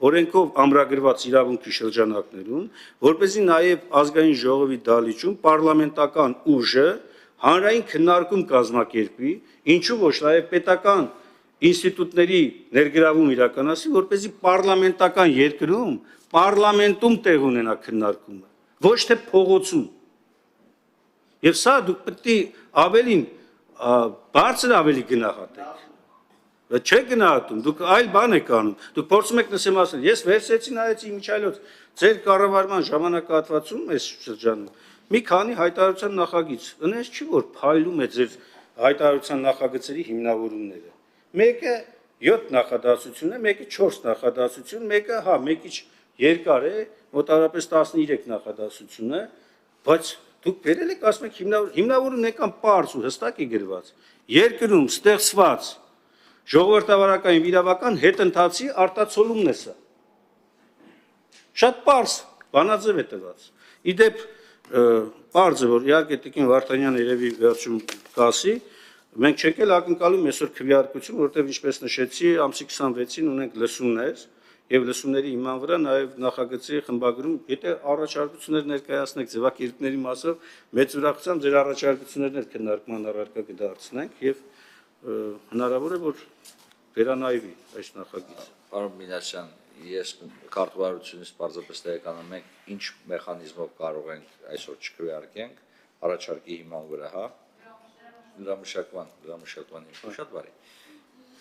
օրենքով ամրագրված իրավունքի շրջանակներում, որպեսզի նաև ազգային ժողովի դահլիճում պարլամենտական ուժը հանրային քննարկում կազմակերպի, ինչու ոչ նաև պետական ինստիտուտների ներգրավում իրականացի, որպեսզի պարլամենտական երկրում, պարլամենտում տեղ ունենա քննարկումը, ոչ թե փողոցում։ Եվ սա դուք պետք է ավելին բարձր ավելի գնահատեք։ Չեք գնահատում, դուք այլ բան եք անում, դուք փորձում եք նսեմ ասել, ես վերցրեցի նայեցի Միչայելոց, ձեր կառավարման ժամանակահատվածում այս շրջանում մի քանի հայտարարության նախագիծ, ընես չի որ փայլում է ձեր հայտարարության նախագծերի հիմնավորումները։ Մեկը 7 նախադասություն է, մեկը 4 նախադասություն, մեկը մեկից երկար է, մոտավորապես 13 նախադասություն է, բայց դուք վերել եք ասում եք հիմնավորումն եկան պարզ ու հստակ է գրված։ Երկրում ստեղծված ժողովրդավարական վիրավական հետընթացի արտացոլումն է սա։ Շատ պարզ բանաձև է տված։ Իդեպ պարզ է, որ իհարկե Տիկին Վարդանյանը երևի վերջում կասի, մենք չենք էլ ակնկալում այսօր քվեարկություն, որտեղ ինչպես նշեցի, ամսի 26-ին ունենք լսումներ, եւ լսումների հիման վրա նաեւ նախագծի խմբագրում, եթե առաջարկություններ ներկայացնեք ձևակերպների մասով, մեծ ուրախությամբ ձեր առաջարկություններն քննարկման առարկա կդարձնենք եւ հնարավոր է որ վերանայվի այս նախագիծը։ Պարոն Մինասյան, ես կարգավարությունից պարզապես տեղեկանում ենք ինչ մեխանիզմով կարող ենք այսօր չքվեարկենք առաջարկի հիման վրա, դրա մշակման շատ բարի։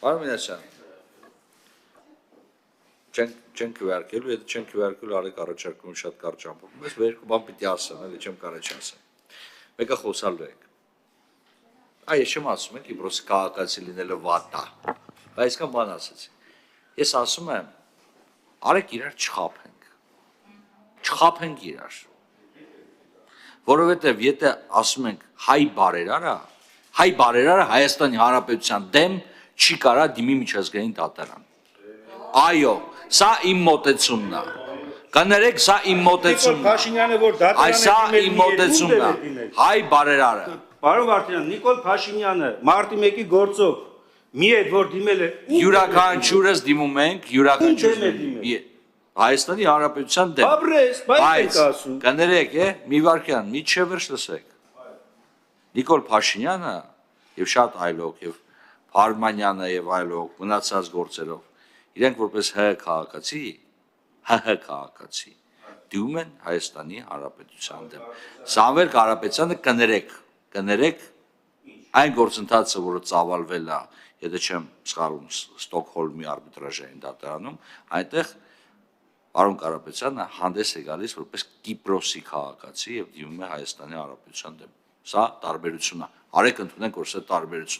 Պարոն Մինասյան, չենք քվեարկելու, եթե չենք քվեարկելու արեք առաջարկում շատ կարճ ամփոփում, ես երկու բան պիտի ասեմ, էլի չեմ կարող չասեմ։ Մեկը խոսալու եք։ Ես չեմ ասում եմ, Կիպրոսի քաղաքացի լինելը վատ է, բայց այսքան բան ասեցի։ Ես ասում եմ, արեք իրար չխաբենք իրար։ Որովհետև եթե ասում ենք հայ բարերարը Հայաստանի Հանրապետության դեմ չի կարա դիմի միջազգային դատարան։ Այո, սա իմ մոտեցումն է։ Կներեք, սա իմ մոտեցումն է։ Փաշինյանը որ դատարան Սա իմ մոտեցումն է։ Հայ բարերարը։ Պարոն Վարդանյան, Նիկոլ Փաշինյանը մարտի 1-ի գործով մի այդ որ դիմել է յուրաքանչյուրս դիմում ենք, յուրաքանչյուրս Հայաստանի Հանրապետության դեմ։ Բայց ասում։ Կներեք, մի վարքյան, մի չևերջ լսեք։ Նիկոլ Փաշինյանը եւ շատ այլոք եւ Փարմանյանը եւ այլոք մնացած գործերով իրենք որպես քաղաքացի դիմում են Հայաստանի Հանրապետության դեմ։ Սամվել Կարապետյանը կներեք այն գործընթացը, որը ծավալվել է, եթե չեմ սխալվում, Ստոկհոլմի արբիտրաժային դատարանում, այնտեղ Պարոն Կարապետյանը հանդես է գալիս որպես Կիպրոսի քաղաքացի եւ դիմում է Հայաստանի Հանրապետության դեմ։ Սա տարբերությունն է։ Արեք ընդունենք, որ սա տարբերություն